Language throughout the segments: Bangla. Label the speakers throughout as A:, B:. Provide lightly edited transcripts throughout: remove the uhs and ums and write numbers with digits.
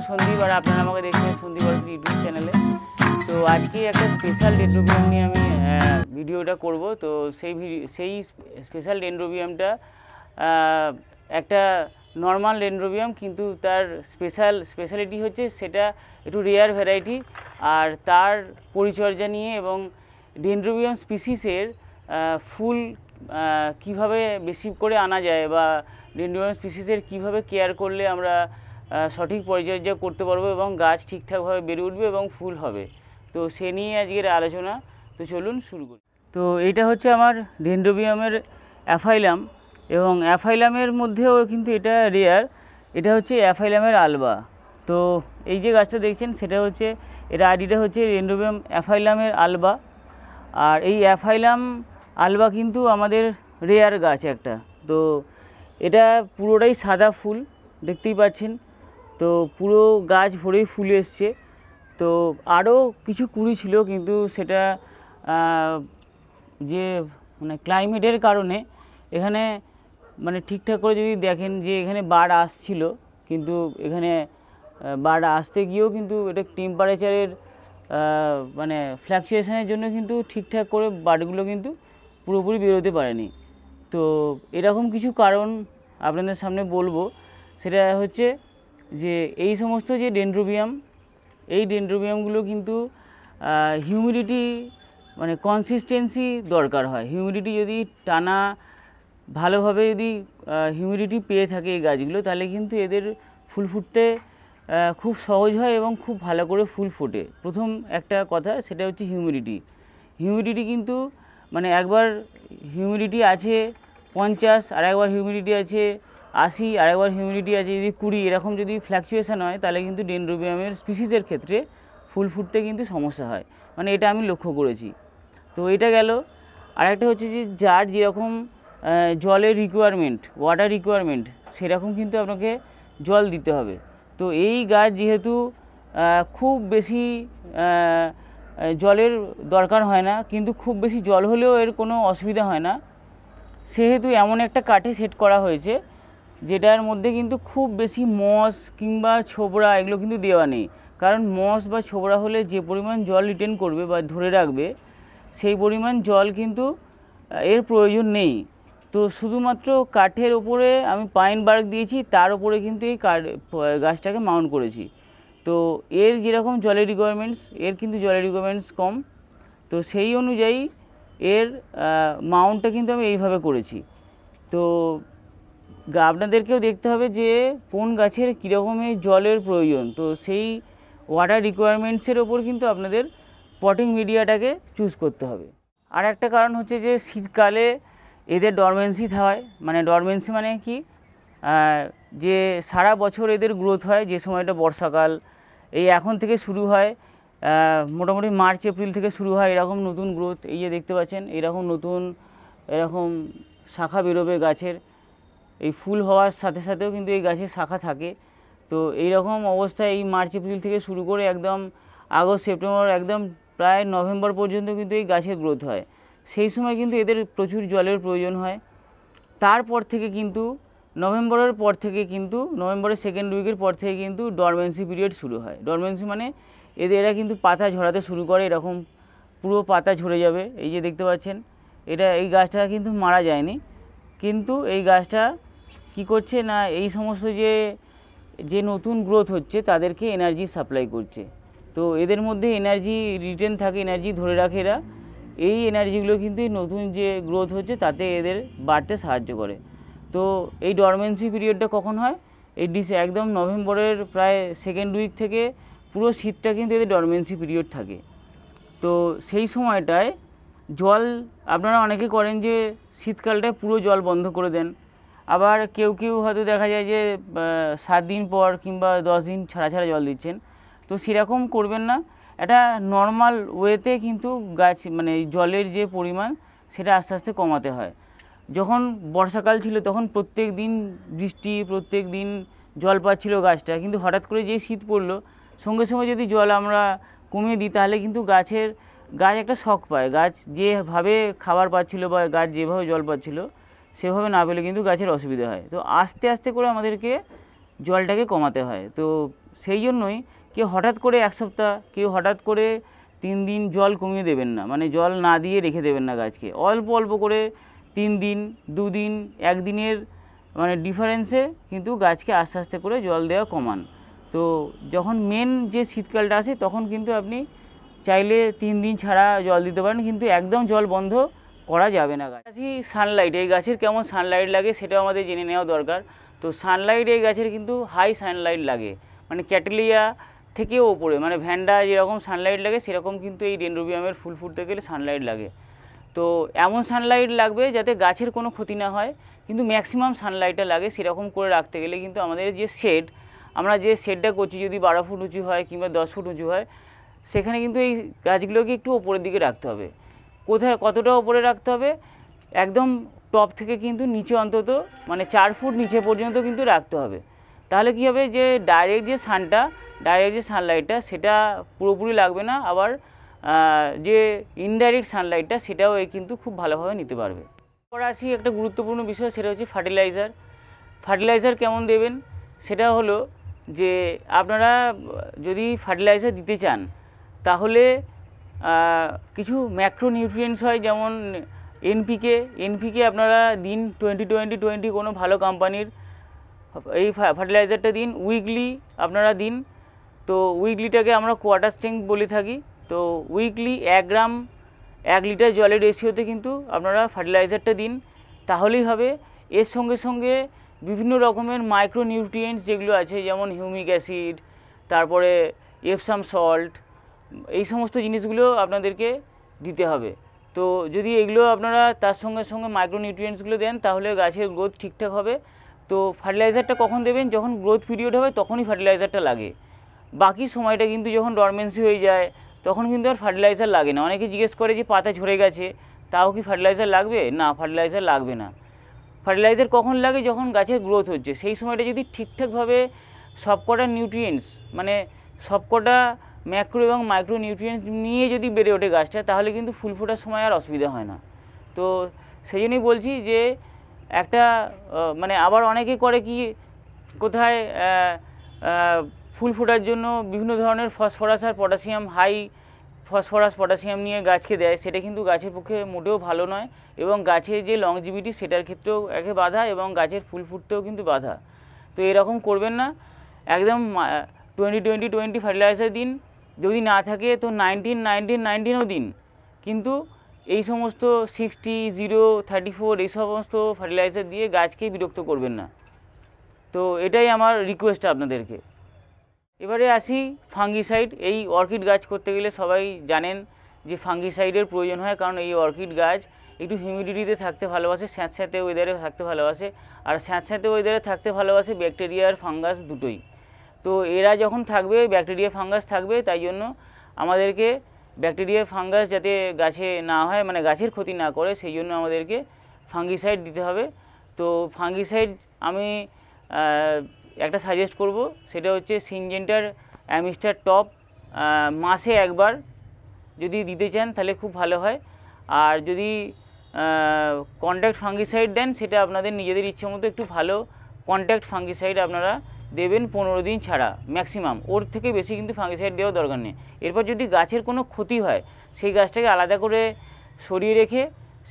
A: সন্দীপ আর আপনারা আমাকে দেখছেন সন্দীপ ইউটিউব চ্যানেলে। তো আজকে একটা স্পেশাল ডেনড্রোবিয়াম নিয়ে আমি ভিডিওটা করব। তো সেই স্পেশাল ডেনড্রোবিয়ামটা একটা নর্মাল ডেনড্রোবিয়াম, কিন্তু তার স্পেশালিটি হচ্ছে সেটা একটু রেয়ার ভ্যারাইটি। আর তার পরিচর্যা নিয়ে এবং ডেনড্রোবিয়াম স্পিসিসের ফুল কিভাবে বেশি করে আনা যায় বা ডেনড্রোবিয়াম স্পিসিসের কীভাবে কেয়ার করলে আমরা সঠিক পরিচর্যা করতে পারবো এবং গাছ ঠিকঠাকভাবে বেড়ে উঠবে এবং ফুল হবে। তো সে নিয়ে আজকের আলোচনা। তো চলুন শুরু করি। তো এইটা হচ্ছে আমার ডেনড্রোবিয়ামের অ্যাফাইলাম, এবং অ্যাফাইলামের মধ্যেও কিন্তু এটা রেয়ার। এটা হচ্ছে অ্যাফাইলামের আলবা। তো এই যে গাছটা দেখছেন সেটা হচ্ছে, এটা আইডিটা হচ্ছে ডেনড্রোবিয়াম অ্যাফাইলামের আলবা। আর এই অ্যাফাইলাম আলবা কিন্তু আমাদের রেয়ার গাছ একটা। তো এটা পুরোটাই সাদা ফুল, দেখতেই পাচ্ছেন। তো পুরো গাছ ভরেই ফুল এসছে। তো আরও কিছু কুড়ি ছিল, কিন্তু সেটা যে মানে ক্লাইমেটের কারণে এখানে মানে ঠিকঠাক করে যদি দেখেন যে এখানে বার্ড আসছিল, কিন্তু এখানে বার্ড আসতে গিয়েও কিন্তু এটা টেম্পারেচারের মানে ফ্ল্যাকচুয়েশনের জন্য কিন্তু ঠিকঠাক করে বার্ডগুলো কিন্তু পুরোপুরি বেরোতে পারেনি। তো এরকম কিছু কারণ আপনাদের সামনে বলবো। সেটা হচ্ছে যে এই সমস্ত যে ডেনড্রোবিয়াম, এই ডেনড্রোবিয়ামগুলো কিন্তু হিউমিডিটি মানে কনসিস্টেন্সি দরকার হয়। হিউমিডিটি যদি টানা ভালোভাবে যদি হিউমিডিটি পেয়ে থাকে এই গাছগুলো, তাহলে কিন্তু এদের ফুল ফুটতে খুব সহজ হয় এবং খুব ভালো করে ফুল ফোটে। প্রথম একটা কথা সেটা হচ্ছে হিউমিডিটি। হিউমিডিটি কিন্তু মানে একবার হিউমিডিটি আছে 50, আর একবার হিউমিডিটি আছে 80, আর একবার হিউমিডিটি আছে যদি 20, এরকম যদি ফ্ল্যাকচুয়েশন হয় তাহলে কিন্তু ডেনড্রোবিয়ামের স্পিসিসের ক্ষেত্রে ফুল ফুটতে কিন্তু সমস্যা হয়। মানে এটা আমি লক্ষ্য করেছি। তো এটা গেল। আর একটা হচ্ছে যে যার যেরকম জলের রিকোয়ারমেন্ট, ওয়াটার রিকোয়ারমেন্ট, সেরকম কিন্তু আপনাকে জল দিতে হবে। তো এই গাছ যেহেতু খুব বেশি জলের দরকার হয় না, কিন্তু খুব বেশি জল হলেও এর কোনো অসুবিধা হয় না, সেহেতু এমন একটা কাঠে সেট করা হয়েছে যেটার মধ্যে কিন্তু খুব বেশি মস কিংবা ছোবড়া এগুলো কিন্তু দেওয়া নেই। কারণ মস বা ছোবড়া হলে যে পরিমাণ জল রিটেন করবে বা ধরে রাখবে, সেই পরিমাণ জল কিন্তু এর প্রয়োজন নেই। তো শুধুমাত্র কাঠের ওপরে আমি পাইন বার্ক দিয়েছি, তার উপরে কিন্তু এই গাছটাকে মাউন্ট করেছি। তো এর যেরকম জলের রিকোয়ারমেন্টস, এর কিন্তু জলের রিকোয়ারমেন্টস কম। তো সেই অনুযায়ী এর মাউন্টটা কিন্তু আমি এইভাবে করেছি। তো আপনাদেরকেও দেখতে হবে যে কোন গাছের কীরকমের জলের প্রয়োজন। তো সেই ওয়াটার রিকোয়ারমেন্টসের ওপর কিন্তু আপনাদের পটিং মিডিয়াটাকে চুজ করতে হবে। আর একটা কারণ হচ্ছে যে শীতকালে এদের ডরমেন্সি হয়। মানে ডরমেন্সি মানে কি, যে সারা বছর এদের গ্রোথ হয়, যে সময়টা বর্ষাকাল, এই এখন থেকে শুরু হয়, মোটামুটি মার্চ এপ্রিল থেকে শুরু হয় এরকম নতুন গ্রোথ। এই যে দেখতে পাচ্ছেন এরকম নতুন এরকম শাখা বেরোবে গাছের। এই ফুল হওয়ার সাথে সাথেও কিন্তু এই গাছের শাখা থাকে। তো এই রকম অবস্থায় এই মার্চ এপ্রিল থেকে শুরু করে একদম আগস্ট সেপ্টেম্বর একদম প্রায় নভেম্বর পর্যন্ত কিন্তু এই গাছের গ্রোথ হয়। সেই সময় কিন্তু এদের প্রচুর জলের প্রয়োজন হয়। তারপর থেকে কিন্তু নভেম্বরের পর থেকে কিন্তু নভেম্বরের সেকেন্ড উইকের পর থেকে কিন্তু ডরমেন্সি পিরিয়ড শুরু হয়। ডরমেন্সি মানে এরা কিন্তু পাতা ঝরাতে শুরু করে, এরকম পুরো পাতা ঝরে যাবে। এই যে দেখতে পাচ্ছেন এই গাছটা কিন্তু মারা যায়নি, কিন্তু এই গাছটা কি করছে না, এই সমস্ত যে নতুন গ্রোথ হচ্ছে তাদেরকে এনার্জি সাপ্লাই করছে। তো এদের মধ্যে এনার্জি রিটেন থাকে, এনার্জি ধরে রাখে এরা। এই এনার্জিগুলো কিন্তু নতুন যে গ্রোথ হচ্ছে তাতে এদের বাড়তে সাহায্য করে। তো এই ডরমেন্সি পিরিয়ডটা কখন হয়, এই একদম নভেম্বরের প্রায় সেকেন্ড উইক থেকে পুরো শীতটা কিন্তু এদের ডরমেন্সি পিরিয়ড থাকে। তো সেই সময়টায় জল আপনারা অনেকে করেন যে শীতকালটায় পুরো জল বন্ধ করে দেন। আবার কেউ কেউ হয়তো দেখা যায় যে 7 দিন পর কিংবা 10 দিন ছাড়া ছাড়া জল দিচ্ছেন। তো সেরকম করবেন না। একটা নর্মাল ওয়েতে কিন্তু গাছ মানে জলের যে পরিমাণ সেটা আস্তে আস্তে কমাতে হয়। যখন বর্ষাকাল ছিল তখন প্রত্যেক দিন বৃষ্টি, প্রত্যেক দিন জল পাচ্ছিল গাছটা, কিন্তু হঠাৎ করে যে শীত পড়লো, সঙ্গে সঙ্গে যদি জল আমরা কমিয়ে দিই তাহলে কিন্তু গাছ একটা শক পায়। গাছ যেভাবে খাবার পাচ্ছিল বা গাছ যেভাবে জল পাচ্ছিল সেভাবে না পেলে কিন্তু গাছের অসুবিধা হয়। তো আস্তে আস্তে করে আমাদেরকে জলটাকে কমাতে হয়। তো সেই জন্যই কেউ হঠাৎ করে 1 সপ্তাহ, কেউ হঠাৎ করে 3 দিন জল কমিয়ে দেবেন না, মানে জল না দিয়ে রেখে দেবেন না গাছকে। অল্প অল্প করে 3 দিন, 2 দিন, 1 দিনের মানে ডিফারেন্সে কিন্তু গাছকে আস্তে আস্তে করে জল দেওয়া কমান। তো যখন মেন যে শীতকালটা আসে তখন কিন্তু আপনি চাইলে 3 দিন ছাড়া জল দিতে পারেন, কিন্তু একদম জল বন্ধ করা যাবে না। গাছ সানলাইট, এই গাছের কেমন সানলাইট লাগে সেটাও আমাদের জেনে নেওয়া দরকার। তো সানলাইট এই গাছের কিন্তু হাই সানলাইট লাগে, মানে ক্যাটেলিয়া থেকেও ওপরে, মানে ভ্যান্ডা যেরকম সানলাইট লাগে সেরকম কিন্তু এই ডেনড্রোবিয়ামের ফুল ফুটতে গেলে সানলাইট লাগে। তো এমন সানলাইট লাগবে যাতে গাছের কোনো ক্ষতি না হয়, কিন্তু ম্যাক্সিমাম সানলাইটটা লাগে। সেরকম করে রাখতে গেলে কিন্তু আমাদের যে শেড, আমরা যে শেডটা করছি যদি 12 ফুট উঁচু হয় কিংবা 10 ফুট উঁচু হয়, সেখানে কিন্তু এই গাছগুলোকে একটু ওপরের দিকে রাখতে হবে। কোথায় কতটা ওপরে রাখতে হবে? একদম টপ থেকে কিন্তু নিচে অন্তত মানে 4 ফুট নিচে পর্যন্ত কিন্তু রাখতে হবে। তাহলে কী হবে, যে ডাইরেক্ট যে সানলাইটটা সেটা পুরোপুরি লাগবে না, আবার যে ইনডাইরেক্ট সানলাইটটা সেটাও কিন্তু খুব ভালোভাবে নিতে পারবে। এবার আসি একটা গুরুত্বপূর্ণ বিষয়, সেটা হচ্ছে ফার্টিলাইজার কেমন দেবেন। সেটা হলো যে আপনারা যদি ফার্টিলাইজার দিতে চান তাহলে কিছু ম্যাক্রোনিউট্রিয়েন্টস হয়, যেমন এনপিকে আপনারা দিন 20-20-20 কোনো ভালো কোম্পানির এই ফার্টিলাইজারটা দিন। উইকলি আপনারা দিন। তো উইকলিটাকে আমরা কোয়ার্টার স্ট্রেংথ বলে থাকি। তো উইকলি 1 গ্রাম 1 লিটার জলের রেশিওতে কিন্তু আপনারা ফার্টিলাইজারটা দিন, তাহলেই হবে। এর সঙ্গে সঙ্গে বিভিন্ন রকমের মাইক্রোনিউট্রিয়েন্টস যেগুলো আছে, যেমন হিউমিক অ্যাসিড, তারপরে এপসাম সল্ট, এই সমস্ত জিনিসগুলো আপনাদেরকে দিতে হবে। তো যদি এগুলো আপনারা তার সঙ্গে সঙ্গে মাইক্রোনিউট্রিয়েন্টসগুলো দেন তাহলে গাছের গ্রোথ ঠিকঠাক হবে। তো ফার্টিলাইজারটা কখন দেবেন? যখন গ্রোথ পিরিয়ড হবে তখনই ফার্টিলাইজারটা লাগে। বাকি সময়টা কিন্তু যখন ডরমেন্সি হয়ে যায় তখন কিন্তু আর ফার্টিলাইজার লাগে না। অনেকে জিজ্ঞেস করে যে পাতা ঝরে গেছে, তাও কি ফার্টিলাইজার লাগবে? না, ফার্টিলাইজার লাগবে না। ফার্টিলাইজার কখন লাগে? যখন গাছের গ্রোথ হচ্ছে, সেই সময়টা যদি ঠিকঠাকভাবে সবকটা নিউট্রিয়েন্টস, মানে সবকটা ম্যাক্রো এবং মাইক্রো নিউট্রিয়েন্টস নিয়ে যদি বেড়ে ওঠে গাছটা, তাহলে কিন্তু ফুল ফোটার সময় আর অসুবিধা হয় না। তো সেই জন্যই বলছি যে একটা মানে আবার অনেকে করে কি, কোথায় ফুল ফোটার জন্য বিভিন্ন ধরনের ফসফরাস আর পটাশিয়াম, হাই ফসফরাস পটাশিয়াম নিয়ে গাছকে দেয়, সেটা কিন্তু গাছের পক্ষে মোটেও ভালো নয়, এবং গাছের যে লংজিভিটি সেটার ক্ষেত্রেও একে বাধা, এবং গাছের ফুল ফুটতেও কিন্তু বাধা। তো এরকম করবেন না। একদম 20-20-20 ফার্টিলাইজার দিন। যদি না থাকে তো 19-19-19ও দিন, কিন্তু এই সমস্ত 60-0-34 এই সমস্ত ফার্টিলাইজার দিয়ে গাছকে বিরক্ত করবেন না। তো এটাই আমার রিকোয়েস্ট আপনাদেরকে। এবারে আসি ফাঙ্গিসাইড। এই অর্কিড গাছ করতে গেলে সবাই জানেন যে ফাঙ্গিসাইডের প্রয়োজন হয়, কারণ এই অর্কিড গাছ একটু হিউমিডিটিতে থাকতে ভালোবাসে, স্যাঁতস্যাঁতে ওয়েদারে থাকতে ভালোবাসে। আর স্যাঁতস্যাঁতে ওয়েদারে থাকতে ভালোবাসে ব্যাকটেরিয়া আর ফাঙ্গাস দুটোই। তো এরা যখন থাকবে, ব্যাকটেরিয়া ফাঙ্গাস থাকবে, তাই জন্য আমাদেরকে ব্যাকটেরিয়া ফাঙ্গাস যাতে গাছে না হয়, মানে গাছের ক্ষতি না করে, সেই জন্য আমাদেরকে ফাঙ্গিসাইড দিতে হবে। তো ফাঙ্গিসাইড আমি একটা সাজেস্ট করব, সেটা হচ্ছে সিনজেন্টার অ্যামিস্টার টপ। মাসে একবার যদি দিতে চান তাহলে খুব ভালো হয়। আর যদি কন্ট্যাক্ট ফাঙ্গিসাইড দেন, সেটা আপনাদের নিজেদের ইচ্ছে মতো একটু ভালো কন্ট্যাক্ট ফাঙ্গিসাইড আপনারা দেবেন 15 দিন ছাড়া ম্যাক্সিমাম। ওর থেকে বেশি কিন্তু ফাঙ্গিসাইড দেওয়ার দরকার নেই। এরপর যদি গাছের কোনো ক্ষতি হয়, সেই গাছটাকে আলাদা করে সরিয়ে রেখে,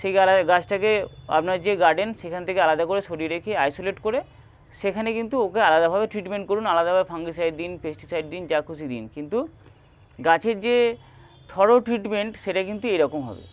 A: সেই গাছটাকে আপনার যে গার্ডেন সেখান থেকে আলাদা করে সরিয়ে রেখে আইসোলেট করে সেখানে কিন্তু ওকে আলাদাভাবে ট্রিটমেন্ট করুন, আলাদাভাবে ফাঙ্গিসাইড দিন, পেস্টিসাইড দিন, যা খুশি দিন, কিন্তু গাছের যে থরো ট্রিটমেন্ট সেটা কিন্তু এরকম হবে।